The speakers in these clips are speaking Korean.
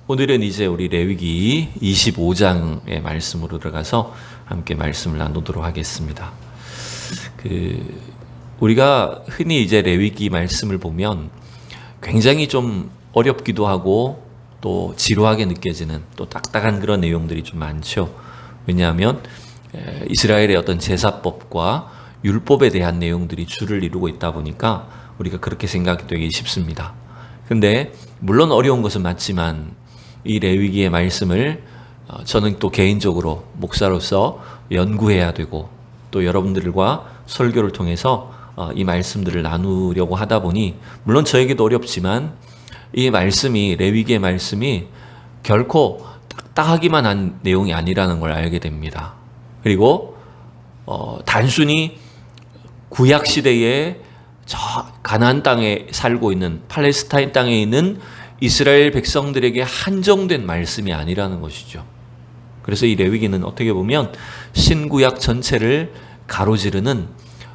오늘은 이제 우리 레위기 25장의 말씀으로 들어가서 함께 말씀을 나누도록 하겠습니다. 우리가 흔히 이제 레위기 말씀을 보면 굉장히 좀 어렵기도 하고 또 지루하게 느껴지는 또 딱딱한 그런 내용들이 좀 많죠. 왜냐하면 이스라엘의 어떤 제사법과 율법에 대한 내용들이 주를 이루고 있다 보니까 우리가 그렇게 생각되기 쉽습니다. 근데 물론 어려운 것은 맞지만 이 레위기의 말씀을 저는 또 개인적으로 목사로서 연구해야 되고 또 여러분들과 설교를 통해서 이 말씀들을 나누려고 하다 보니 물론 저에게도 어렵지만 이 말씀이 레위기의 말씀이 결코 딱딱하기만 한 내용이 아니라는 걸 알게 됩니다. 그리고 단순히 구약 시대에 저 가나안 땅에 살고 있는 팔레스타인 땅에 있는 이스라엘 백성들에게 한정된 말씀이 아니라는 것이죠. 그래서 이 레위기는 어떻게 보면 신구약 전체를 가로지르는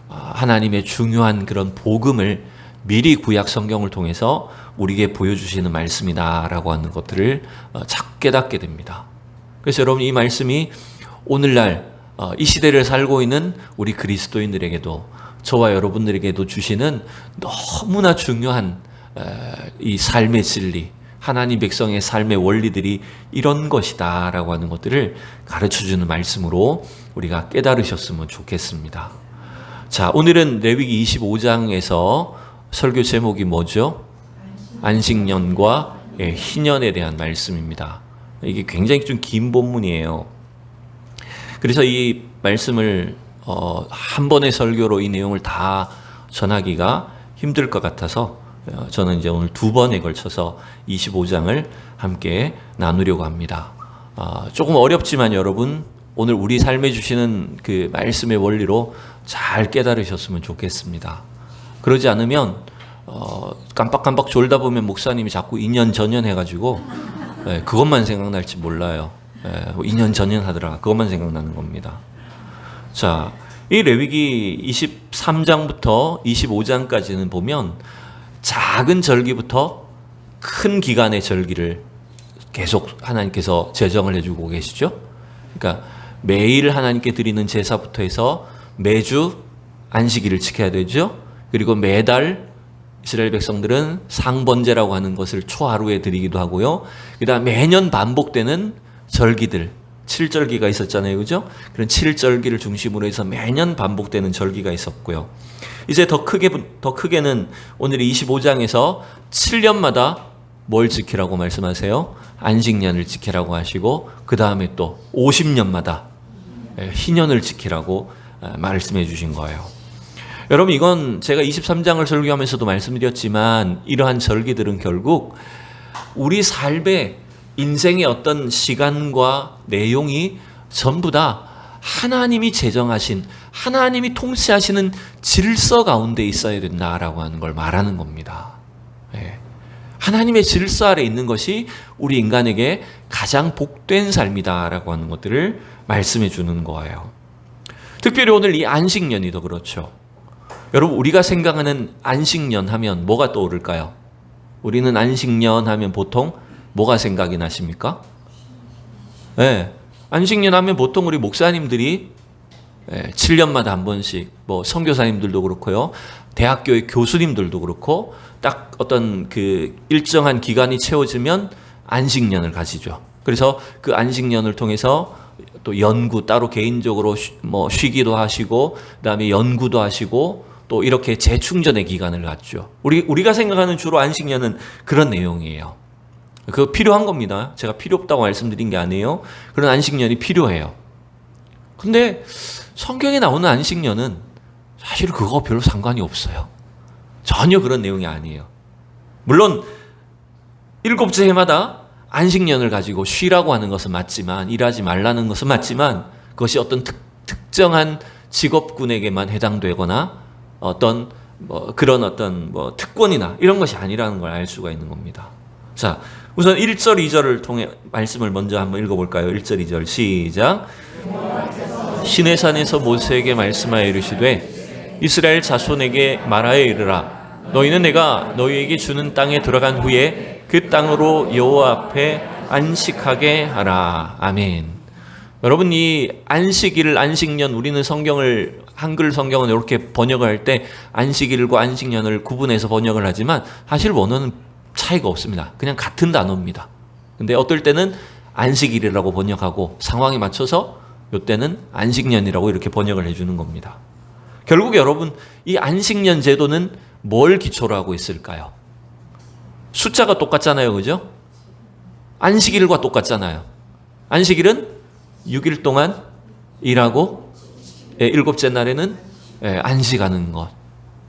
하나님의 중요한 그런 복음을 미리 구약 성경을 통해서 우리에게 보여주시는 말씀이다라고 하는 것들을 자꾸 깨닫게 됩니다. 그래서 여러분 이 말씀이 오늘날 이 시대를 살고 있는 우리 그리스도인들에게도 저와 여러분들에게도 주시는 너무나 중요한 이 삶의 진리, 하나님 백성의 삶의 원리들이 이런 것이다 라고 하는 것들을 가르쳐주는 말씀으로 우리가 깨달으셨으면 좋겠습니다. 자, 오늘은 레위기 25장에서 설교 제목이 뭐죠? 안식년과 희년에 대한 말씀입니다. 이게 굉장히 좀 긴 본문이에요. 그래서 이 말씀을 한 번의 설교로 이 내용을 다 전하기가 힘들 것 같아서 저는 이제 오늘 두 번에 걸쳐서 25장을 함께 나누려고 합니다. 조금 어렵지만 여러분 오늘 우리 삶에 주시는 그 말씀의 원리로 잘 깨달으셨으면 좋겠습니다. 그러지 않으면 깜빡깜빡 졸다 보면 목사님이 자꾸 2년 전년 해가지고 그것만 생각날지 몰라요. 2년 전년 하더라 그것만 생각나는 겁니다. 자, 이 레위기 23장부터 25장까지는 보면 작은 절기부터 큰 기간의 절기를 계속 하나님께서 제정을 해주고 계시죠. 그러니까 매일 하나님께 드리는 제사부터 해서 매주 안식일을 지켜야 되죠. 그리고 매달 이스라엘 백성들은 상번제라고 하는 것을 초하루에 드리기도 하고요. 그 다음 매년 반복되는 절기들 7절기가 있었잖아요. 그죠? 그런 7절기를 중심으로 해서 매년 반복되는 절기가 있었고요. 이제 더 크게는 오늘 25장에서 7년마다 뭘 지키라고 말씀하세요? 안식년을 지키라고 하시고 그 다음에 또 50년마다 희년을 지키라고 말씀해 주신 거예요. 여러분 이건 제가 23장을 설교하면서도 말씀드렸지만 이러한 절기들은 결국 우리 삶의 인생의 어떤 시간과 내용이 전부 다 하나님이 제정하신 하나님이 통치하시는 질서 가운데 있어야 된다라고 하는 걸 말하는 겁니다. 하나님의 질서 아래 있는 것이 우리 인간에게 가장 복된 삶이다라고 하는 것들을 말씀해 주는 거예요. 특별히 오늘 이 안식년이 더 그렇죠. 여러분 우리가 생각하는 안식년 하면 뭐가 떠오를까요? 우리는 안식년 하면 보통 뭐가 생각이 나십니까? 안식년 하면 보통 우리 목사님들이 7년마다 한 번씩 뭐 선교사님들도 그렇고요. 대학교의 교수님들도 그렇고 딱 어떤 그 일정한 기간이 채워지면 안식년을 가지죠. 그래서 그 안식년을 통해서 또 연구 따로 개인적으로 쉬기도 하시고 그다음에 연구도 하시고 또 이렇게 재충전의 기간을 갖죠. 우리가 생각하는 주로 안식년은 그런 내용이에요. 그거 필요한 겁니다. 제가 필요 없다고 말씀드린 게 아니에요. 그런 안식년이 필요해요. 근데 성경에 나오는 안식년은 사실 그거 별로 상관이 없어요. 전혀 그런 내용이 아니에요. 물론 7째 해마다 안식년을 가지고 쉬라고 하는 것은 맞지만 일하지 말라는 것은 맞지만 그것이 어떤 특정한 직업군에게만 해당되거나 어떤 그런 어떤 특권이나 이런 것이 아니라는 걸 알 수가 있는 겁니다. 자, 우선 1절, 2절을 통해 말씀을 먼저 한번 읽어볼까요? 1절, 2절 시작. 시내산에서 모세에게 말씀하여 이르시되 이스라엘 자손에게 말하여 이르라. 너희는 내가 너희에게 주는 땅에 들어간 후에 그 땅으로 여호와 앞에 안식하게 하라. 아멘. 여러분, 이 안식일, 안식년, 우리는 성경을, 한글 성경은 이렇게 번역을 할 때 안식일과 안식년을 구분해서 번역을 하지만 사실 원어는 차이가 없습니다. 그냥 같은 단어입니다. 근데 어떨 때는 안식일이라고 번역하고 상황에 맞춰서 이때는 안식년이라고 이렇게 번역을 해주는 겁니다. 결국 여러분, 이 안식년 제도는 뭘 기초로 하고 있을까요? 숫자가 똑같잖아요, 그죠? 안식일과 똑같잖아요. 안식일은 6일 동안 일하고 7째 날에는 안식하는 것,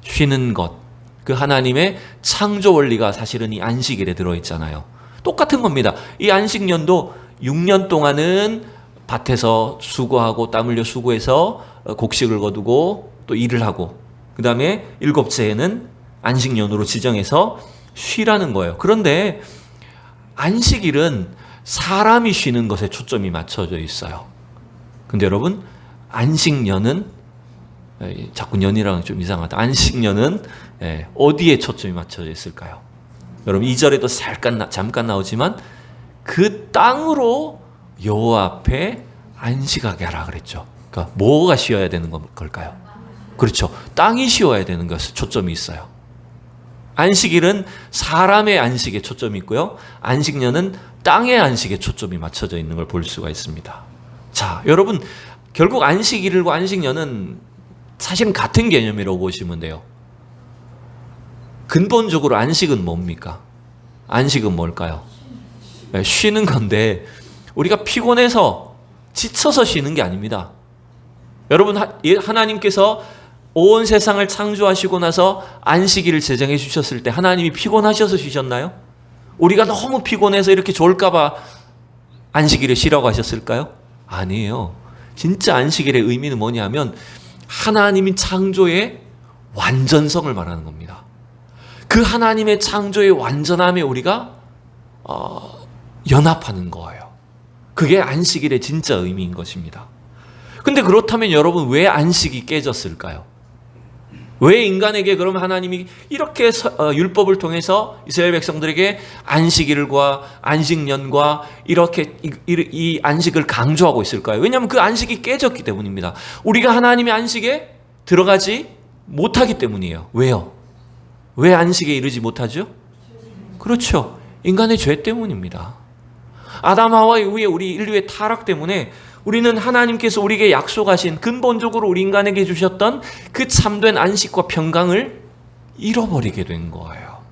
쉬는 것. 그 하나님의 창조 원리가 사실은 이 안식일에 들어있잖아요. 똑같은 겁니다. 이 안식년도 6년 동안은 밭에서 수고하고 땀 흘려 수고해서 곡식을 거두고 또 일을 하고, 그 다음에 7째에는 안식년으로 지정해서 쉬라는 거예요. 그런데 안식일은 사람이 쉬는 것에 초점이 맞춰져 있어요. 근데 여러분, 안식년은, 자꾸 년이랑 좀 이상하다. 안식년은 어디에 초점이 맞춰져 있을까요? 여러분, 2절에도 잠깐 나오지만 그 땅으로 여호와 앞에 안식하게 하라 그랬죠. 그러니까 뭐가 쉬어야 되는 걸까요? 그렇죠. 땅이 쉬어야 되는 것에 초점이 있어요. 안식일은 사람의 안식에 초점이 있고요. 안식년은 땅의 안식에 초점이 맞춰져 있는 걸 볼 수가 있습니다. 자, 여러분, 결국 안식일과 안식년은 사실은 같은 개념이라고 보시면 돼요. 근본적으로 안식은 뭡니까? 안식은 뭘까요? 쉬는 건데 우리가 피곤해서 지쳐서 쉬는 게 아닙니다. 여러분, 하나님께서 온 세상을 창조하시고 나서 안식일을 제정해 주셨을 때 하나님이 피곤하셔서 쉬셨나요? 우리가 너무 피곤해서 이렇게 졸까봐 안식일에 쉬라고 하셨을까요? 아니에요. 진짜 안식일의 의미는 뭐냐면 하나님이 창조의 완전성을 말하는 겁니다. 그 하나님의 창조의 완전함에 우리가 연합하는 거예요. 그게 안식일의 진짜 의미인 것입니다. 근데 그렇다면 여러분, 왜 안식이 깨졌을까요? 왜 인간에게 그럼 하나님이 이렇게 율법을 통해서 이스라엘 백성들에게 안식일과 안식년과 이렇게 이 안식을 강조하고 있을까요? 왜냐하면 그 안식이 깨졌기 때문입니다. 우리가 하나님의 안식에 들어가지 못하기 때문이에요. 왜요? 왜 안식에 이르지 못하죠? 그렇죠. 인간의 죄 때문입니다. 아담 하와 이후에 우리 인류의 타락 때문에 우리는 하나님께서 우리에게 약속하신, 근본적으로 우리 인간에게 주셨던 그 참된 안식과 평강을 잃어버리게 된 거예요.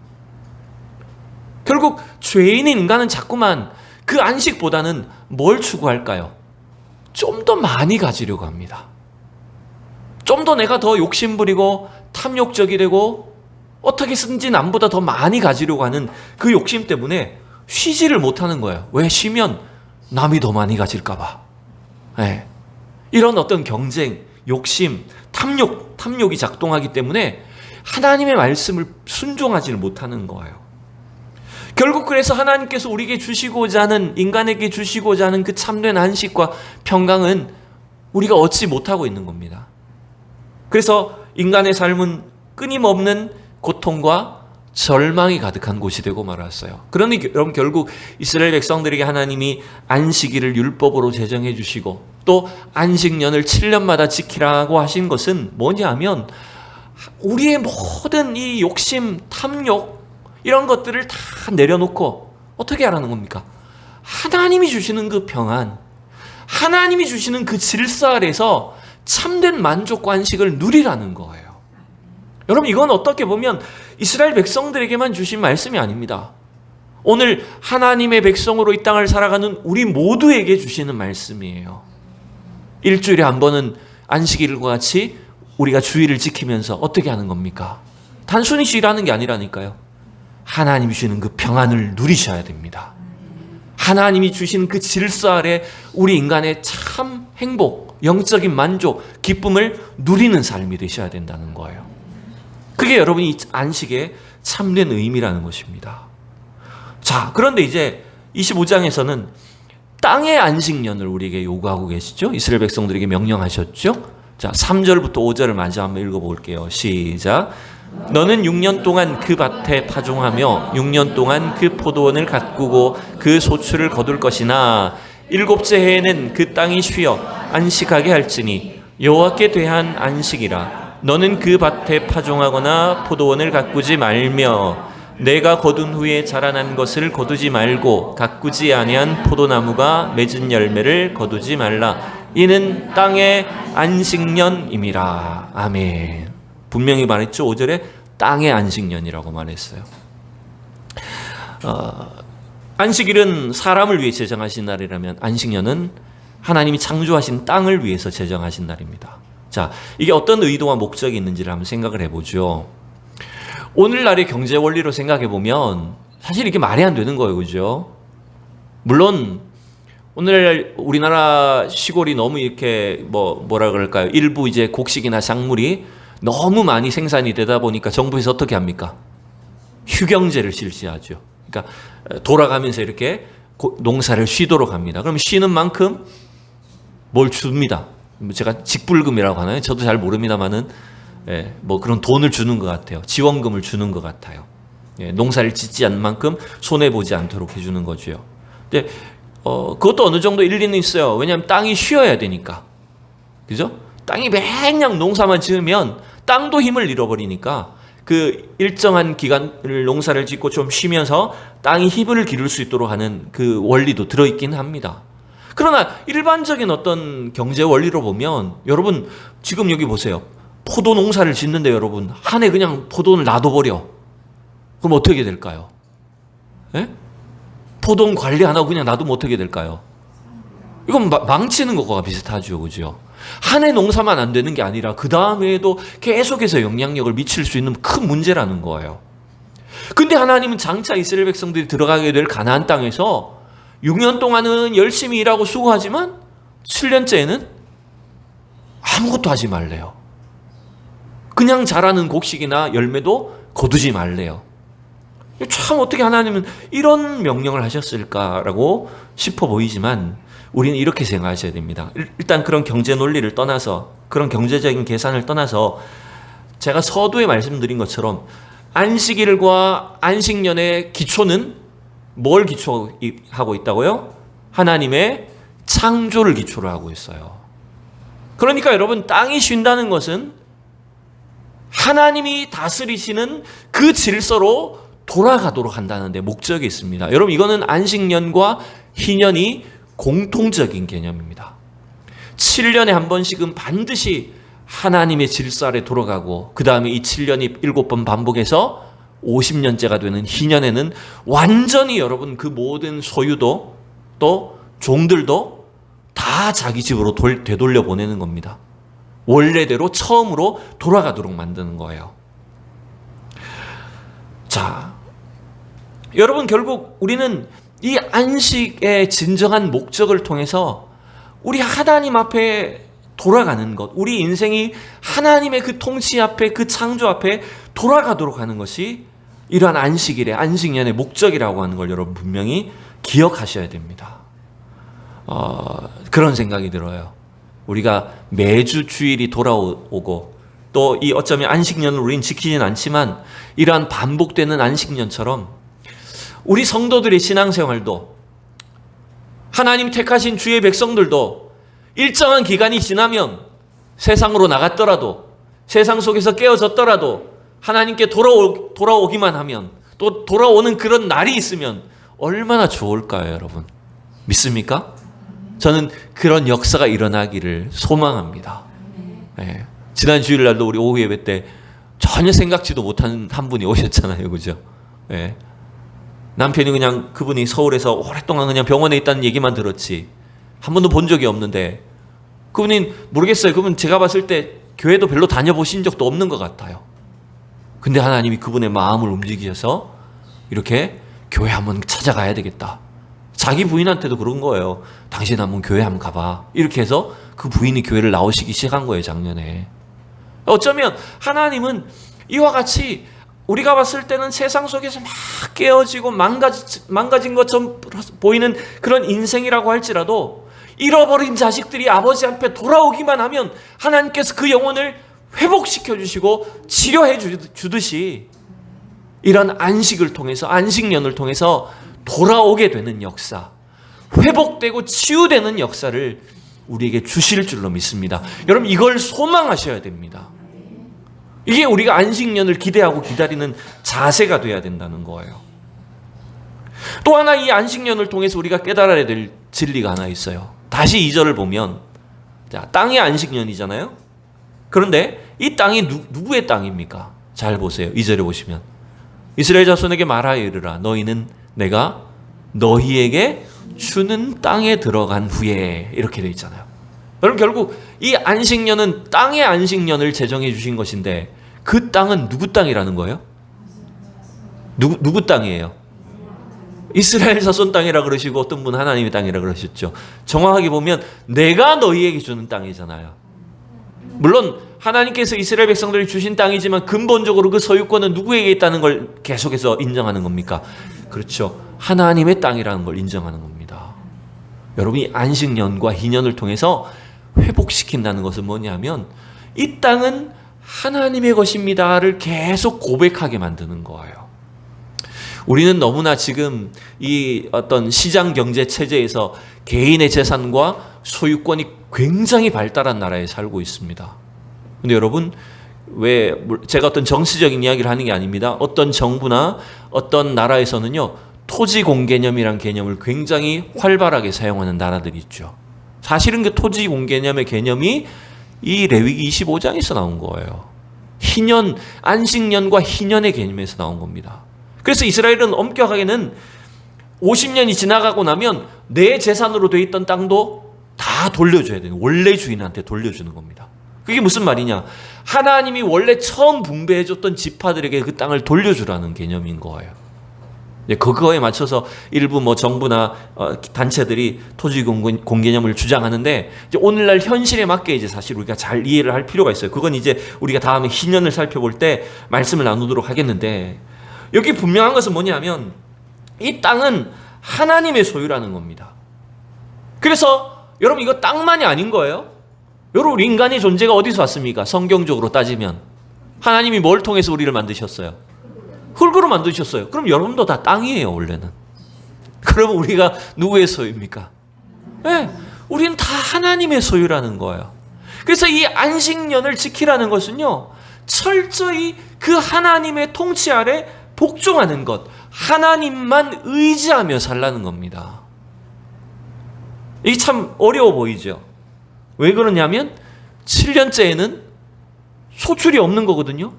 결국 죄인인 인간은 자꾸만 그 안식보다는 뭘 추구할까요? 좀 더 많이 가지려고 합니다. 좀 더 내가 더 욕심부리고 탐욕적이 되고 어떻게든지 남보다 더 많이 가지려고 하는 그 욕심 때문에 쉬지를 못하는 거예요. 왜? 쉬면 남이 더 많이 가질까 봐. 네. 이런 어떤 경쟁, 욕심, 탐욕이 작동하기 때문에 하나님의 말씀을 순종하지를 못하는 거예요. 결국 그래서 하나님께서 우리에게 주시고자 하는, 인간에게 주시고자 하는 그 참된 안식과 평강은 우리가 얻지 못하고 있는 겁니다. 그래서 인간의 삶은 끊임없는 고통과 절망이 가득한 곳이 되고 말았어요. 그러니 여러분, 결국 이스라엘 백성들에게 하나님이 안식일을 율법으로 제정해 주시고 또 안식년을 7년마다 지키라고 하신 것은 뭐냐 하면 우리의 모든 이 욕심, 탐욕 이런 것들을 다 내려놓고 어떻게 하라는 겁니까? 하나님이 주시는 그 평안, 하나님이 주시는 그 질서 아래서 참된 만족과 안식을 누리라는 거예요. 여러분, 이건 어떻게 보면 이스라엘 백성들에게만 주신 말씀이 아닙니다. 오늘 하나님의 백성으로 이 땅을 살아가는 우리 모두에게 주시는 말씀이에요. 일주일에 한 번은 안식일과 같이 우리가 주일을 지키면서 어떻게 하는 겁니까? 단순히 쉬라는 게 아니라니까요. 하나님이 주시는 그 평안을 누리셔야 됩니다. 하나님이 주신 그 질서 아래 우리 인간의 참 행복, 영적인 만족, 기쁨을 누리는 삶이 되셔야 된다는 거예요. 그게 여러분이 이 안식의 참된 의미라는 것입니다. 자, 그런데 이제 25장에서는 땅의 안식년을 우리에게 요구하고 계시죠? 이스라엘 백성들에게 명령하셨죠? 자, 3절부터 5절을 마저 한번 읽어볼게요. 시작. 너는 6년 동안 그 밭에 파종하며 6년 동안 그 포도원을 가꾸고 그 소출을 거둘 것이나 일곱째 해에는 그 땅이 쉬어 안식하게 할지니 여호와께 대한 안식이라. 너는 그 밭에 파종하거나 포도원을 가꾸지 말며 내가 거둔 후에 자라난 것을 거두지 말고 가꾸지 아니한 포도나무가 맺은 열매를 거두지 말라. 이는 땅의 안식년임이라. 아멘. 분명히 말했죠. 5절에 땅의 안식년이라고 말했어요. 안식일은 사람을 위해 제정하신 날이라면 안식년은 하나님이 창조하신 땅을 위해서 제정하신 날입니다. 자, 이게 어떤 의도와 목적이 있는지를 한번 생각을 해보죠. 오늘날의 경제 원리로 생각해 보면 사실 이게 말이 안 되는 거예요, 그죠? 물론 오늘날 우리나라 시골이 너무 이렇게 뭐라 그럴까요? 일부 이제 곡식이나 작물이 너무 많이 생산이 되다 보니까 정부에서 어떻게 합니까? 휴경제를 실시하죠. 그러니까 돌아가면서 이렇게 농사를 쉬도록 합니다. 그럼 쉬는 만큼 뭘 줍니다. 제가 직불금이라고 하나요? 저도 잘 모릅니다만은 뭐 그런 돈을 주는 것 같아요. 지원금을 주는 것 같아요. 농사를 짓지 않는 만큼 손해 보지 않도록 해주는 거죠. 근데 그것도 어느 정도 일리는 있어요. 왜냐하면 땅이 쉬어야 되니까, 그죠? 땅이 매년 농사만 지으면 땅도 힘을 잃어버리니까 그 일정한 기간을 농사를 짓고 좀 쉬면서 땅이 힘을 기를 수 있도록 하는 그 원리도 들어있긴 합니다. 그러나 일반적인 어떤 경제 원리로 보면 여러분 지금 여기 보세요. 포도 농사를 짓는데 여러분 한 해 그냥 포도를 놔둬버려. 그럼 어떻게 될까요? 예? 포도 관리 안 하고 그냥 놔두면 어떻게 될까요? 이건 망치는 것과 비슷하죠, 그죠? 한 해 농사만 안 되는 게 아니라 그 다음에도 계속해서 영향력을 미칠 수 있는 큰 문제라는 거예요. 근데 하나님은 장차 이스라엘 백성들이 들어가게 될 가나안 땅에서 6년 동안은 열심히 일하고 수고하지만 7년째에는 아무것도 하지 말래요. 그냥 자라는 곡식이나 열매도 거두지 말래요. 참 어떻게 하나님은 이런 명령을 하셨을까라고 싶어 보이지만 우리는 이렇게 생각하셔야 됩니다. 일단 그런 경제 논리를 떠나서, 그런 경제적인 계산을 떠나서 제가 서두에 말씀드린 것처럼 안식일과 안식년의 기초는 뭘 기초하고 있다고요? 하나님의 창조를 기초로 하고 있어요. 그러니까 여러분 땅이 쉰다는 것은 하나님이 다스리시는 그 질서로 돌아가도록 한다는 데 목적이 있습니다. 여러분 이거는 안식년과 희년이 공통적인 개념입니다. 7년에 한 번씩은 반드시 하나님의 질서 아래 돌아가고 그 다음에 이 7년이 7번 반복해서 50년째가 되는 희년에는 완전히 여러분 그 모든 소유도 또 종들도 다 자기 집으로 되돌려 보내는 겁니다. 원래대로 처음으로 돌아가도록 만드는 거예요. 자, 여러분 결국 우리는 이 안식의 진정한 목적을 통해서 우리 하나님 앞에 돌아가는 것, 우리 인생이 하나님의 그 통치 앞에, 그 창조 앞에 돌아가도록 하는 것이 이러한 안식일의, 안식년의 목적이라고 하는 걸 여러분 분명히 기억하셔야 됩니다. 그런 생각이 들어요. 우리가 매주 주일이 돌아오고 또 이 어쩌면 안식년을 우리는 지키진 않지만 이러한 반복되는 안식년처럼 우리 성도들의 신앙생활도 하나님 택하신 주의 백성들도 일정한 기간이 지나면 세상으로 나갔더라도 세상 속에서 깨어졌더라도 하나님께 돌아오기만 하면 또 돌아오는 그런 날이 있으면 얼마나 좋을까요, 여러분? 믿습니까? 저는 그런 역사가 일어나기를 소망합니다. 네. 지난 주일날도 우리 오후 예배 때 전혀 생각지도 못한 한 분이 오셨잖아요, 그죠? 네. 남편이 그냥 그분이 서울에서 오랫동안 그냥 병원에 있다는 얘기만 들었지 한 번도 본 적이 없는데 그분이 모르겠어요. 그분 제가 봤을 때 교회도 별로 다녀보신 적도 없는 것 같아요. 근데 하나님이 그분의 마음을 움직이셔서 이렇게 교회 한번 찾아가야 되겠다. 자기 부인한테도 그런 거예요. 당신 한번 교회 한번 가봐. 이렇게 해서 그 부인이 교회를 나오시기 시작한 거예요, 작년에. 어쩌면 하나님은 이와 같이 우리가 봤을 때는 세상 속에서 막 깨어지고 망가진 것처럼 보이는 그런 인생이라고 할지라도 잃어버린 자식들이 아버지 앞에 돌아오기만 하면 하나님께서 그 영혼을 회복시켜 주시고 치료해 주듯이 이런 안식을 통해서, 안식년을 통해서 돌아오게 되는 역사, 회복되고 치유되는 역사를 우리에게 주실 줄로 믿습니다. 여러분, 이걸 소망하셔야 됩니다. 이게 우리가 안식년을 기대하고 기다리는 자세가 돼야 된다는 거예요. 또 하나, 이 안식년을 통해서 우리가 깨달아야 될 진리가 하나 있어요. 다시 2절을 보면, 자, 땅의 안식년이잖아요. 그런데 이 땅이 누구의 땅입니까? 잘 보세요. 2절에 보시면 이스라엘 자손에게 말하여 이르라. 너희는 내가 너희에게 주는 땅에 들어간 후에, 이렇게 되어 있잖아요. 여러분, 결국 이 안식년은 땅의 안식년을 제정해 주신 것인데, 그 땅은 누구 땅이라는 거예요? 누구 땅이에요? 이스라엘 자손 땅이라 그러시고, 어떤 분 하나님의 땅이라 그러셨죠. 정확하게 보면 내가 너희에게 주는 땅이잖아요. 물론 하나님께서 이스라엘 백성들이 주신 땅이지만 근본적으로 그 소유권은 누구에게 있다는 걸 계속해서 인정하는 겁니까? 그렇죠. 하나님의 땅이라는 걸 인정하는 겁니다. 여러분이 안식년과 희년을 통해서 회복시킨다는 것은 뭐냐면, 이 땅은 하나님의 것입니다를 계속 고백하게 만드는 거예요. 우리는 너무나 지금 이 어떤 시장 경제 체제에서 개인의 재산과 소유권이 굉장히 발달한 나라에 살고 있습니다. 근데 여러분, 왜 제가 어떤 정치적인 이야기를 하는 게 아닙니다. 어떤 정부나 어떤 나라에서는요, 토지 공개념이란 개념을 굉장히 활발하게 사용하는 나라들이 있죠. 사실은 그 토지 공개념의 개념이 이 레위기 25장에서 나온 거예요. 희년, 안식년과 희년의 개념에서 나온 겁니다. 그래서 이스라엘은 엄격하게는 50년이 지나가고 나면 내 재산으로 돼 있던 땅도 다 돌려줘야 돼요. 원래 주인한테 돌려주는 겁니다. 그게 무슨 말이냐? 하나님이 원래 처음 분배해줬던 지파들에게 그 땅을 돌려주라는 개념인 거예요. 그거에 맞춰서 일부 정부나 단체들이 토지 공개념을 주장하는데, 이제 오늘날 현실에 맞게 이제 사실 우리가 잘 이해를 할 필요가 있어요. 그건 이제 우리가 다음에 희년을 살펴볼 때 말씀을 나누도록 하겠는데, 여기 분명한 것은 뭐냐면 이 땅은 하나님의 소유라는 겁니다. 그래서 여러분, 이거 땅만이 아닌 거예요. 여러분, 우리 인간의 존재가 어디서 왔습니까? 성경적으로 따지면 하나님이 뭘 통해서 우리를 만드셨어요? 흙으로 만드셨어요. 그럼 여러분도 다 땅이에요, 원래는. 그러면 우리가 누구의 소유입니까? 네, 우리는 다 하나님의 소유라는 거예요. 그래서 이 안식년을 지키라는 것은요, 철저히 그 하나님의 통치 아래 복종하는 것, 하나님만 의지하며 살라는 겁니다. 이게 참 어려워 보이죠? 왜 그러냐면 7년째에는 소출이 없는 거거든요.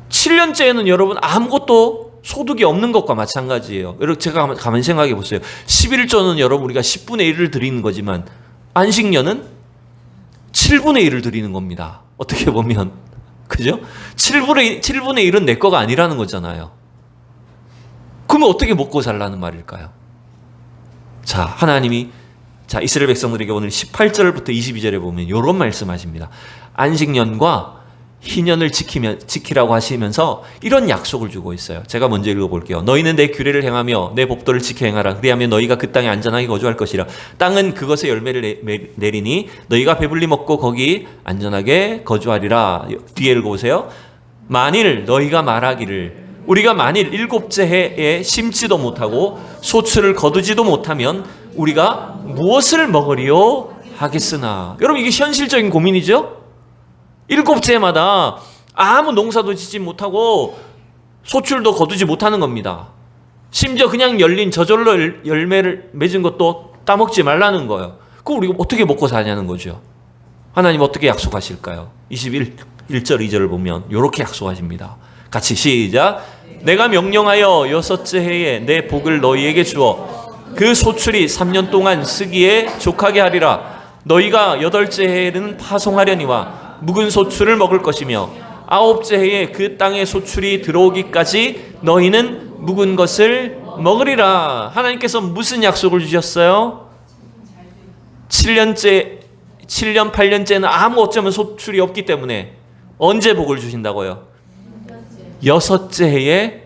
7년째에는 여러분 아무것도 소득이 없는 것과 마찬가지예요. 여러분, 제가 가만히 생각해 보세요. 11조는 여러분 우리가 10분의 1을 드리는 거지만 안식년은 7분의 1을 드리는 겁니다. 어떻게 보면, 그죠? 7분의 1은 내 거가 아니라는 거잖아요. 그러면 어떻게 먹고 살라는 말일까요? 자, 하나님이 이스라엘 백성들에게 오늘 18절부터 22절에 보면 이런 말씀하십니다. 안식년과 희년을 지키라고 하시면서 이런 약속을 주고 있어요. 제가 먼저 읽어볼게요. 너희는 내 규례를 행하며 내 법도를 지켜 행하라. 그리하면 너희가 그 땅에 안전하게 거주할 것이라. 땅은 그것의 열매를 내리니 너희가 배불리 먹고 거기 안전하게 거주하리라. 뒤에 읽어보세요. 만일 너희가 말하기를 우리가 만일 7째 해에 심지도 못하고 소출을 거두지도 못하면 우리가 무엇을 먹으리요 하겠으나. 여러분, 이게 현실적인 고민이죠? 7째마다 아무 농사도 짓지 못하고 소출도 거두지 못하는 겁니다. 심지어 그냥 열린 저절로 열매를 맺은 것도 따먹지 말라는 거예요. 그럼 우리가 어떻게 먹고 사냐는 거죠. 하나님 어떻게 약속하실까요? 21절 2절을 보면 이렇게 약속하십니다. 같이 시작. 내가 명령하여 6째 해에 내 복을 너희에게 주어 그 소출이 3년 동안 쓰기에 족하게 하리라. 너희가 8째 해에는 파송하려니와 묵은 소출을 먹을 것이며 9째 해에 그 땅에 소출이 들어오기까지 너희는 묵은 것을 먹으리라. 하나님께서 무슨 약속을 주셨어요? 7년 8년째는 아무 어쩌면 소출이 없기 때문에 언제 복을 주신다고요? 6째 해에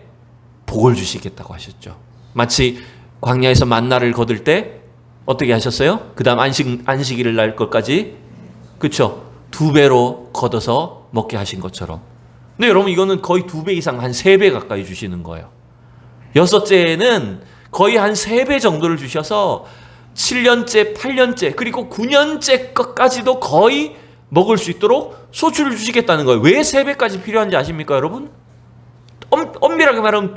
복을 주시겠다고 하셨죠. 마치 광야에서 만나를 거둘 때 어떻게 하셨어요? 그 다음 안식일을 날 것까지, 그렇죠? 2배로 걷어서 먹게 하신 것처럼. 근데 여러분 이거는 거의 2배 이상 한 3배 가까이 주시는 거예요. 여섯째는 거의 한 3배 정도를 주셔서 7년째, 8년째, 그리고 9년째 것까지도 거의 먹을 수 있도록 소출을 주시겠다는 거예요. 왜 3배까지 필요한지 아십니까, 여러분? 엄밀하게 말하면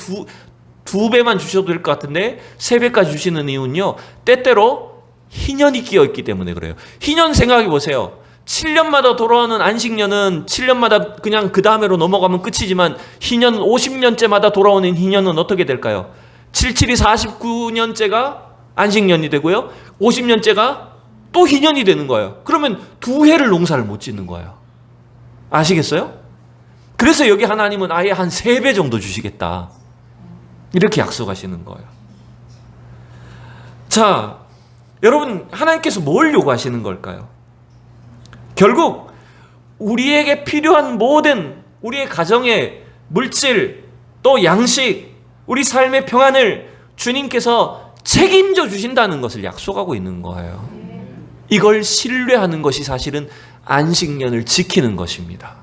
두 배만 주셔도 될 것 같은데 3배까지 주시는 이유는요, 때때로 희년이 끼어있기 때문에 그래요. 희년 생각해 보세요. 7년마다 돌아오는 안식년은 7년마다 그냥 그 다음으로 넘어가면 끝이지만 희년 50년째마다 돌아오는 희년은 어떻게 될까요? 77이 49년째가 안식년이 되고요, 50년째가 또 희년이 되는 거예요. 그러면 2해를 농사를 못 짓는 거예요. 아시겠어요? 그래서 여기 하나님은 아예 한 3배 정도 주시겠다, 이렇게 약속하시는 거예요. 자, 여러분, 하나님께서 뭘 요구하시는 걸까요? 결국 우리에게 필요한 모든, 우리의 가정의 물질, 또 양식, 우리 삶의 평안을 주님께서 책임져 주신다는 것을 약속하고 있는 거예요. 이걸 신뢰하는 것이 사실은 안식년을 지키는 것입니다.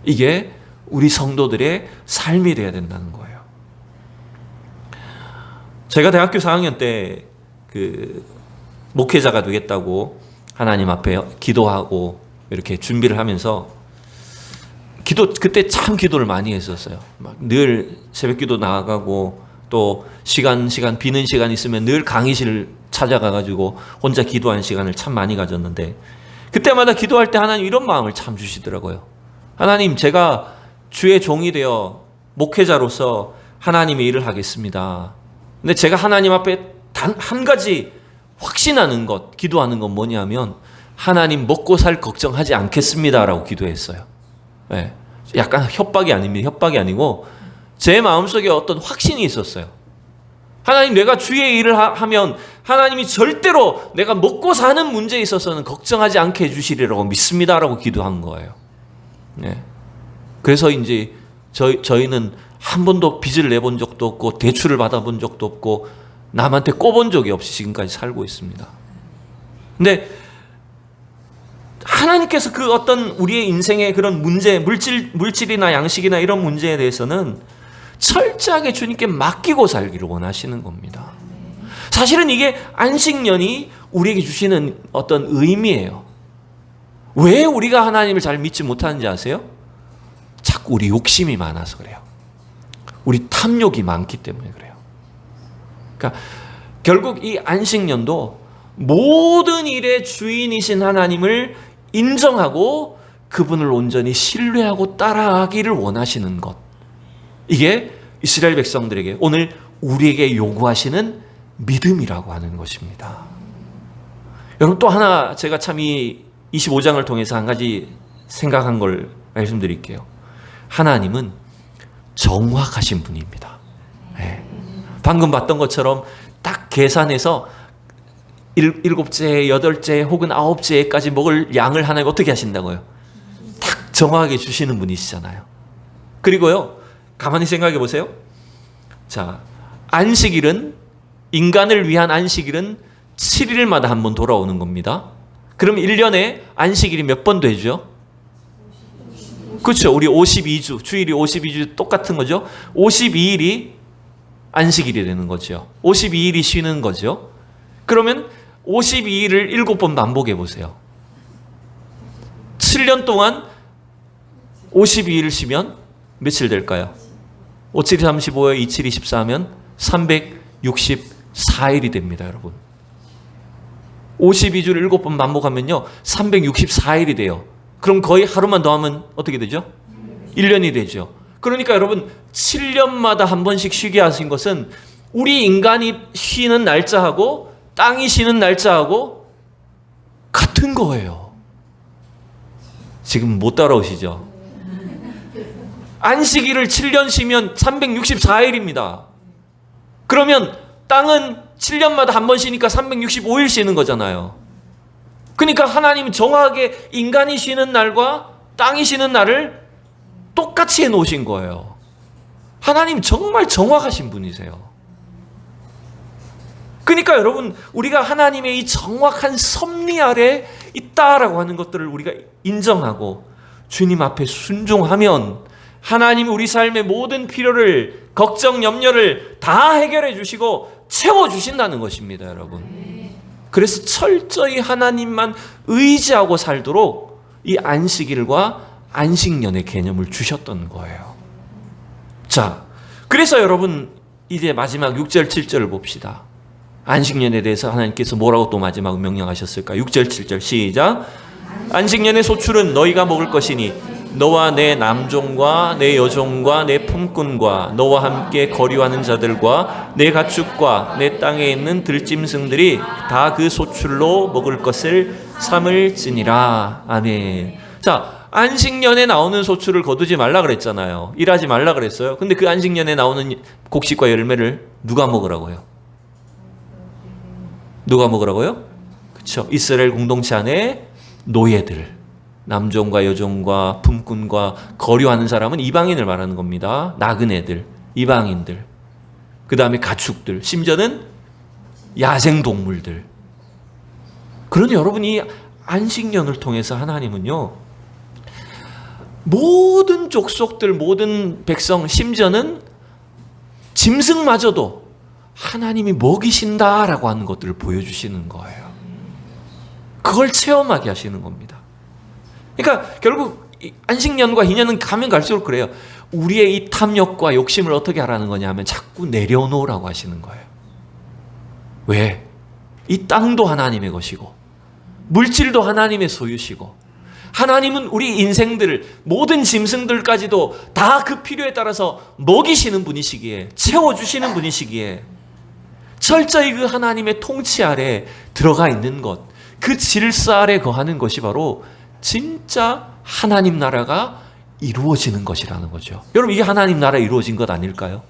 이게 우리 성도들의 삶이 되어야 된다는 거예요. 제가 대학교 4학년 때 목회자가 되겠다고 하나님 앞에 기도하고 이렇게 준비를 하면서 그때 참 기도를 많이 했었어요. 막 늘 새벽 기도 나가고, 또 시간 비는 시간 있으면 늘 강의실 찾아가가지고 혼자 기도하는 시간을 참 많이 가졌는데, 그때마다 기도할 때 하나님 이런 마음을 참 주시더라고요. 하나님, 제가 주의 종이 되어 목회자로서 하나님의 일을 하겠습니다. 근데 제가 하나님 앞에 단 한 가지 확신하는 것, 기도하는 건 뭐냐면, 하나님 먹고 살 걱정하지 않겠습니다라고 기도했어요. 네. 약간 협박이 아닙니다. 협박이 아니고 제 마음속에 어떤 확신이 있었어요. 하나님, 내가 주의 일을 하면 하나님이 절대로 내가 먹고 사는 문제에 있어서는 걱정하지 않게 해주시리라고 믿습니다라고 기도한 거예요. 네. 그래서 이제 저희는 한 번도 빚을 내본 적도 없고 대출을 받아본 적도 없고 남한테 꿔본 적이 없이 지금까지 살고 있습니다. 근데 하나님께서 그 어떤 우리의 인생의 그런 문제, 물질이나 양식이나 이런 문제에 대해서는 철저하게 주님께 맡기고 살기를 원하시는 겁니다. 사실은 이게 안식년이 우리에게 주시는 어떤 의미예요. 왜 우리가 하나님을 잘 믿지 못하는지 아세요? 자꾸 우리 욕심이 많아서 그래요. 우리 탐욕이 많기 때문에 그래요. 그러니까 결국 이 안식년도 모든 일의 주인이신 하나님을 인정하고 그분을 온전히 신뢰하고 따라가기를 원하시는 것, 이게 이스라엘 백성들에게, 오늘 우리에게 요구하시는 믿음이라고 하는 것입니다. 여러분, 또 하나 제가 참 이 25장을 통해서 한 가지 생각한 걸 말씀드릴게요. 하나님은 정확하신 분입니다. 네. 방금 봤던 것처럼 딱 계산해서 7째, 8째 혹은 9째까지 먹을 양을 하나님 어떻게 하신다고요? 딱 정확하게 주시는 분이시잖아요. 그리고요, 가만히 생각해 보세요. 자, 안식일은, 인간을 위한 안식일은 7일마다 한 번 돌아오는 겁니다. 그럼 1년에 안식일이 몇 번 되죠? 그렇죠. 우리 52주, 주일이 52주 똑같은 거죠. 52일이 안식일이 되는 거죠. 52일이 쉬는 거죠. 그러면 52일을 7번 반복해 보세요. 7년 동안 52일을 쉬면 며칠 될까요? 5, 7이 35에 2, 7이 14면 364일이 됩니다, 여러분. 52주를 7번 반복하면요 364일이 돼요. 그럼 거의 하루만 더 하면 어떻게 되죠? 1년이 되죠. 그러니까 여러분, 7년마다 한 번씩 쉬게 하신 것은 우리 인간이 쉬는 날짜하고 땅이 쉬는 날짜하고 같은 거예요. 지금 못 따라오시죠? 안식일을 7년 쉬면 364일입니다. 그러면 땅은 7년마다 한 번 쉬니까 365일 쉬는 거잖아요. 그러니까 하나님은 정확하게 인간이 쉬는 날과 땅이 쉬는 날을 똑같이 해놓으신 거예요. 하나님 정말 정확하신 분이세요. 그러니까 여러분, 우리가 하나님의 이 정확한 섭리 아래 있다라고 하는 것들을 우리가 인정하고 주님 앞에 순종하면 하나님이 우리 삶의 모든 필요를, 걱정, 염려를 다 해결해 주시고 채워주신다는 것입니다, 여러분. 그래서 철저히 하나님만 의지하고 살도록 이 안식일과 안식년의 개념을 주셨던 거예요. 자, 그래서 여러분 이제 마지막 6절, 7절을 봅시다. 안식년에 대해서 하나님께서 뭐라고 또 마지막 명령하셨을까? 6절, 7절 시작. 안식년의 소출은 너희가 먹을 것이니 너와 내 남종과 내 여종과 내 품꾼과 너와 함께 거류하는 자들과 내 가축과 내 땅에 있는 들짐승들이 다 그 소출로 먹을 것을 삼을지니라. 아멘. 자, 안식년에 나오는 소출을 거두지 말라 그랬잖아요. 일하지 말라 그랬어요. 근데 그 안식년에 나오는 곡식과 열매를 누가 먹으라고요? 누가 먹으라고요? 그렇죠. 이스라엘 공동체 안에 노예들, 남종과 여종과 품꾼과 거류하는 사람은 이방인을 말하는 겁니다. 나그네들, 이방인들, 그 다음에 가축들, 심지어는 야생동물들. 그러니 여러분이 안식년을 통해서 하나님은요, 모든 족속들, 모든 백성, 심지어는 짐승마저도 하나님이 먹이신다라고 하는 것들을 보여주시는 거예요. 그걸 체험하게 하시는 겁니다. 그러니까 결국 안식년과 희년은 가면 갈수록 그래요. 우리의 이 탐욕과 욕심을 어떻게 하라는 거냐 하면 자꾸 내려놓으라고 하시는 거예요. 왜? 이 땅도 하나님의 것이고 물질도 하나님의 소유시고 하나님은 우리 인생들을, 모든 짐승들까지도 다 그 필요에 따라서 먹이시는 분이시기에, 채워주시는 분이시기에 철저히 그 하나님의 통치 아래 들어가 있는 것, 그 질서 아래 거하는 것이 바로 진짜 하나님 나라가 이루어지는 것이라는 거죠. 여러분, 이게 하나님 나라 이루어진 것 아닐까요?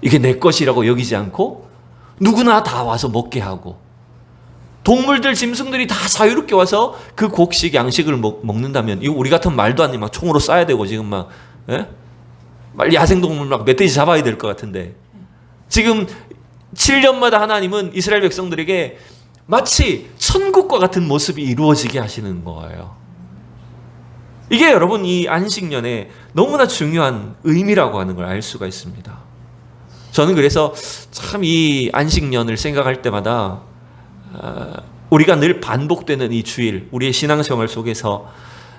이게 내 것이라고 여기지 않고 누구나 다 와서 먹게 하고, 동물들, 짐승들이 다 자유롭게 와서 그 곡식, 양식을 먹는다면, 이거 우리 같은 말도 안 돼. 막 총으로 쏴야 되고 지금 막, 예? 말 야생동물 막 멧돼지 잡아야 될 것 같은데, 지금 7년마다 하나님은 이스라엘 백성들에게 마치 천국과 같은 모습이 이루어지게 하시는 거예요. 이게 여러분 이 안식년의 너무나 중요한 의미라고 하는 걸 알 수가 있습니다. 저는 그래서 참 이 안식년을 생각할 때마다 우리가 늘 반복되는 이 주일, 우리의 신앙생활 속에서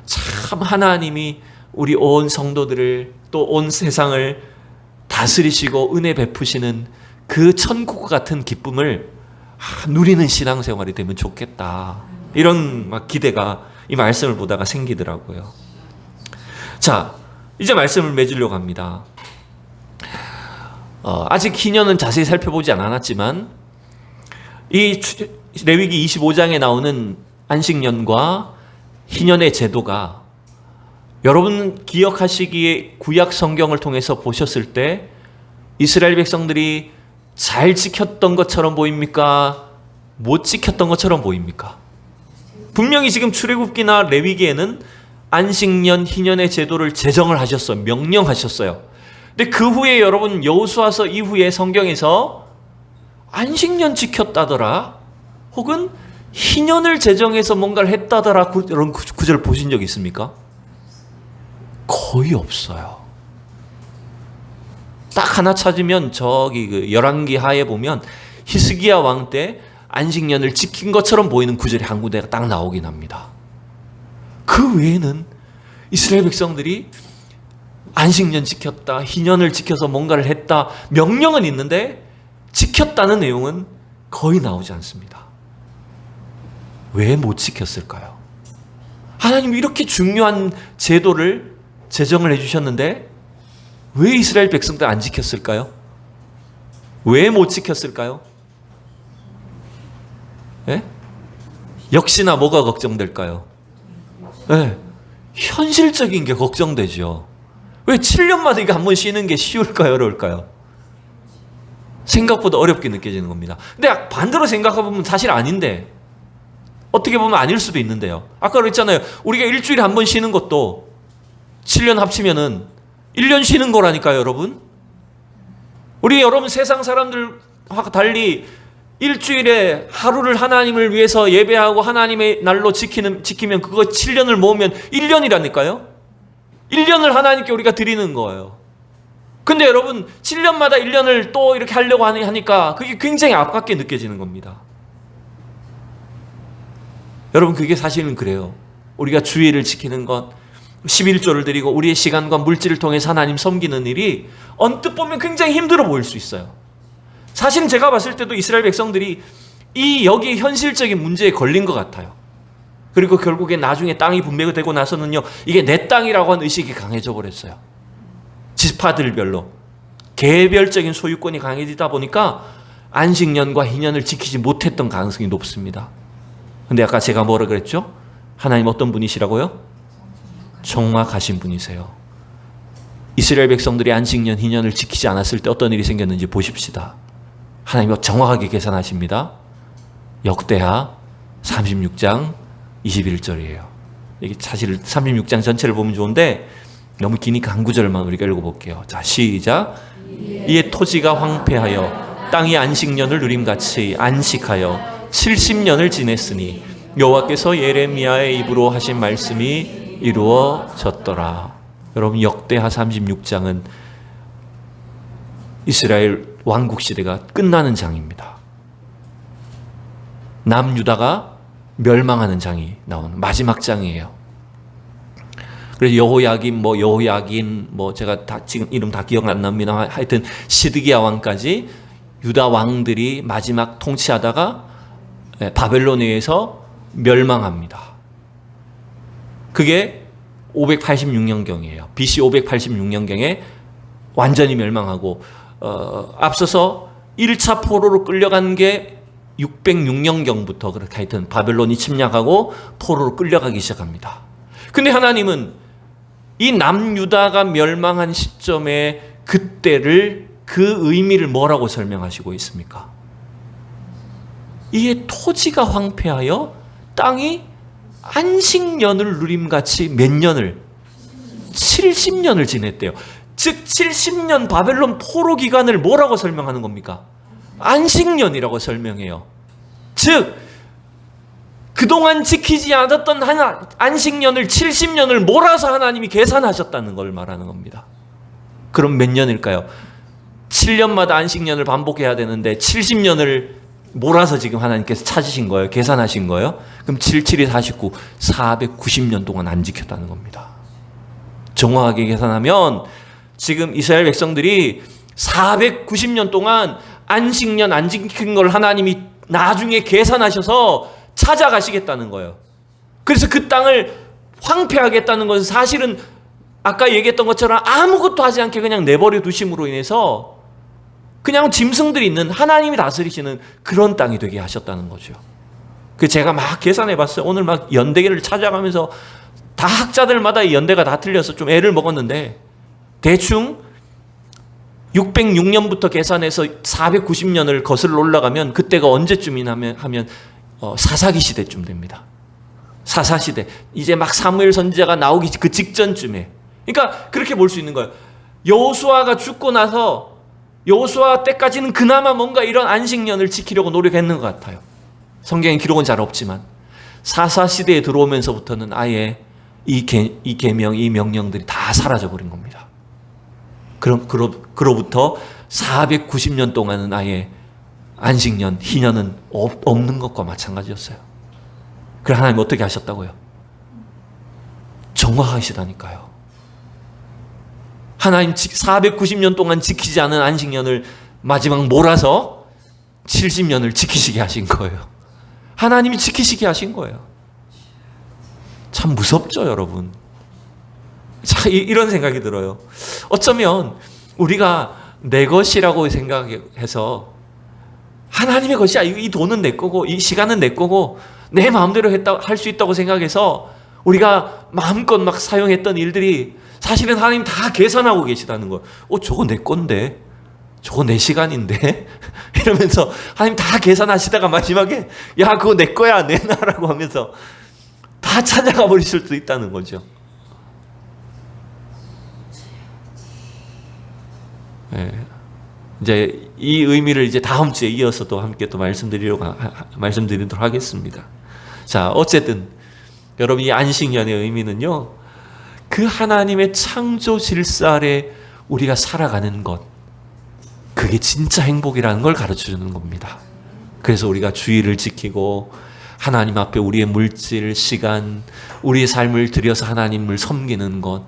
참 하나님이 우리 온 성도들을, 또 온 세상을 다스리시고 은혜 베푸시는 그 천국과 같은 기쁨을 누리는 신앙생활이 되면 좋겠다, 이런 막 기대가 이 말씀을 보다가 생기더라고요. 자, 이제 말씀을 맺으려고 합니다. 아직 희년은 자세히 살펴보지 않았지만 이 레위기 25장에 나오는 안식년과 희년의 제도가 여러분 기억하시기에 구약 성경을 통해서 보셨을 때 이스라엘 백성들이 잘 지켰던 것처럼 보입니까? 못 지켰던 것처럼 보입니까? 분명히 지금 출애굽기나 레위기에는 안식년, 희년의 제도를 제정을 하셨어요. 명령하셨어요. 근데 그 후에 여러분 여호수아서 이후에 성경에서 안식년 지켰다더라, 혹은 희년을 제정해서 뭔가를 했다더라, 이런 구절 보신 적 있습니까? 거의 없어요. 딱 하나 찾으면 저기 그 열왕기 하에 보면 히스기야 왕 때 안식년을 지킨 것처럼 보이는 구절이 한 군데가 딱 나오긴 합니다. 그 외에는 이스라엘 백성들이 안식년 지켰다, 희년을 지켜서 뭔가를 했다, 명령은 있는데 지켰다는 내용은 거의 나오지 않습니다. 왜 못 지켰을까요? 하나님이 이렇게 중요한 제도를 제정을 해주셨는데 왜 이스라엘 백성들 안 지켰을까요? 왜 못 지켰을까요? 예? 역시나 뭐가 걱정될까요? 예, 현실적인 게 걱정되죠. 왜 7년마다 이거 한 번 쉬는 게 쉬울까요? 어려울까요? 생각보다 어렵게 느껴지는 겁니다. 근데 반대로 생각해보면 사실 아닌데, 어떻게 보면 아닐 수도 있는데요. 아까 그랬잖아요. 우리가 일주일에 한 번 쉬는 것도 7년 합치면은 1년 쉬는 거라니까요, 여러분. 우리 여러분 세상 사람들과 달리 일주일에 하루를 하나님을 위해서 예배하고 하나님의 날로 지키면 그거 7년을 모으면 1년이라니까요. 1년을 하나님께 우리가 드리는 거예요. 근데 여러분 7년마다 1년을 또 이렇게 하려고 하니까 그게 굉장히 아깝게 느껴지는 겁니다. 여러분 그게 사실은 그래요. 우리가 주일을 지키는 것, 11조를 드리고 우리의 시간과 물질을 통해서 하나님 섬기는 일이 언뜻 보면 굉장히 힘들어 보일 수 있어요. 사실은 제가 봤을 때도 이스라엘 백성들이 여기 현실적인 문제에 걸린 것 같아요. 그리고 결국에 나중에 땅이 분배가 되고 나서는요, 이게 내 땅이라고 하는 의식이 강해져 버렸어요. 지파들별로 개별적인 소유권이 강해지다 보니까 안식년과 희년을 지키지 못했던 가능성이 높습니다. 근데 아까 제가 뭐라 그랬죠? 하나님 어떤 분이시라고요? 정확하신 분이세요. 이스라엘 백성들이 안식년, 희년을 지키지 않았을 때 어떤 일이 생겼는지 보십시다. 하나님이 정확하게 계산하십니다. 역대하 36장 21절이에요. 여기 사실 36장 전체를 보면 좋은데 너무 기니까 한 구절만 우리가 읽어볼게요. 자, 시작. 이에 토지가 황폐하여 땅이 안식년을 누림같이 안식하여 70년을 지냈으니 여호와께서 예레미야의 입으로 하신 말씀이 이루어졌더라. 여러분 역대하 36장은 이스라엘 왕국 시대가 끝나는 장입니다. 남유다가 멸망하는 장이 나오는 마지막 장이에요. 그래서 여호야긴 제가 지금 이름 다 기억 안 납니다. 하여튼 시드기야 왕까지 유다 왕들이 마지막 통치하다가 바벨론에 의해서 멸망합니다. 그게 586년경이에요. BC 586년경에 완전히 멸망하고 앞서서 1차 포로로 끌려간 게 606년경부터 그렇게 하여튼 바벨론이 침략하고 포로로 끌려가기 시작합니다. 근데 하나님은 이 남유다가 멸망한 시점에 그때를 그 의미를 뭐라고 설명하시고 있습니까? 이에 토지가 황폐하여 땅이 안식년을 누림같이 몇 년을? 70년을 지냈대요. 즉 70년 바벨론 포로 기간을 뭐라고 설명하는 겁니까? 안식년이라고 설명해요. 즉 그동안 지키지 않았던 안식년을 70년을 몰아서 하나님이 계산하셨다는 걸 말하는 겁니다. 그럼 몇 년일까요? 7년마다 안식년을 반복해야 되는데 70년을 몰아서 지금 하나님께서 찾으신 거예요. 계산하신 거예요. 그럼 7, 7이 49, 490년 동안 안 지켰다는 겁니다. 정확하게 계산하면 지금 이스라엘 백성들이 490년 동안 안식년 안 지킨 걸 하나님이 나중에 계산하셔서 찾아가시겠다는 거예요. 그래서 그 땅을 황폐하겠다는 것은 사실은 아까 얘기했던 것처럼 아무것도 하지 않게 그냥 내버려 두심으로 인해서 그냥 짐승들이 있는 하나님이 다스리시는 그런 땅이 되게 하셨다는 거죠. 그 제가 막 계산해 봤어요. 오늘 막 연대기를 찾아가면서 다 학자들마다 이 연대가 다 틀려서 좀 애를 먹었는데 대충 606년부터 계산해서 490년을 거슬러 올라가면 그때가 언제쯤이냐 하면 사사기 시대쯤 됩니다. 사사 시대. 이제 막 사무엘 선지자가 나오기 그 직전쯤에. 그러니까 그렇게 볼 수 있는 거예요. 여호수아가 죽고 나서 여호수아 때까지는 그나마 뭔가 이런 안식년을 지키려고 노력했는 것 같아요. 성경의 기록은 잘 없지만 사사 시대에 들어오면서부터는 아예 이 계명, 이 명령들이 다 사라져버린 겁니다. 그로부터 490년 동안은 아예 안식년, 희년은 없는 것과 마찬가지였어요. 그럼 하나님 어떻게 하셨다고요? 정확하시다니까요. 하나님 490년 동안 지키지 않은 안식년을 마지막 몰아서 70년을 지키시게 하신 거예요. 하나님이 지키시게 하신 거예요. 참 무섭죠, 여러분. 자, 이런 생각이 들어요. 어쩌면 우리가 내 것이라고 생각해서 하나님의 것이야. 이 돈은 내 거고 이 시간은 내 거고 내 마음대로 할 수 있다고 생각해서 우리가 마음껏 막 사용했던 일들이 사실은 하나님 다 계산하고 계시다는 거예요. 저거 내 건데, 저거 내 시간인데 이러면서 하나님 다 계산하시다가 마지막에 야 그거 내 거야 내놔라고 하면서 다 찾아가 버리실 수도 있다는 거죠. 네. 이제 이 의미를 이제 다음 주에 이어서 또 함께 또 말씀드리도록 하겠습니다. 자, 어쨌든 여러분 이 안식년의 의미는요, 그 하나님의 창조 질서 아래 우리가 살아가는 것, 그게 진짜 행복이라는 걸 가르쳐주는 겁니다. 그래서 우리가 주의를 지키고 하나님 앞에 우리의 물질, 시간, 우리의 삶을 들여서 하나님을 섬기는 것,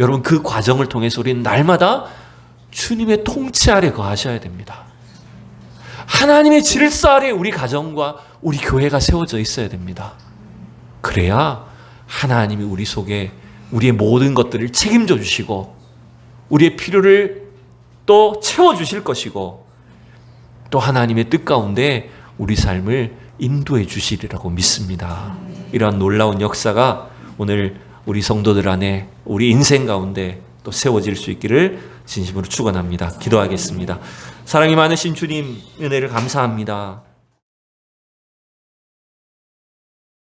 여러분 그 과정을 통해서 우리는 날마다 주님의 통치 아래 거하셔야 됩니다. 하나님의 질서 아래 우리 가정과 우리 교회가 세워져 있어야 됩니다. 그래야 하나님이 우리 속에 우리의 모든 것들을 책임져 주시고 우리의 필요를 또 채워주실 것이고 또 하나님의 뜻 가운데 우리 삶을 인도해 주시리라고 믿습니다. 이러한 놀라운 역사가 오늘 우리 성도들 안에 우리 인생 가운데 또 세워질 수 있기를 진심으로 축원합니다. 기도하겠습니다. 사랑이 많으신 주님, 은혜를 감사합니다.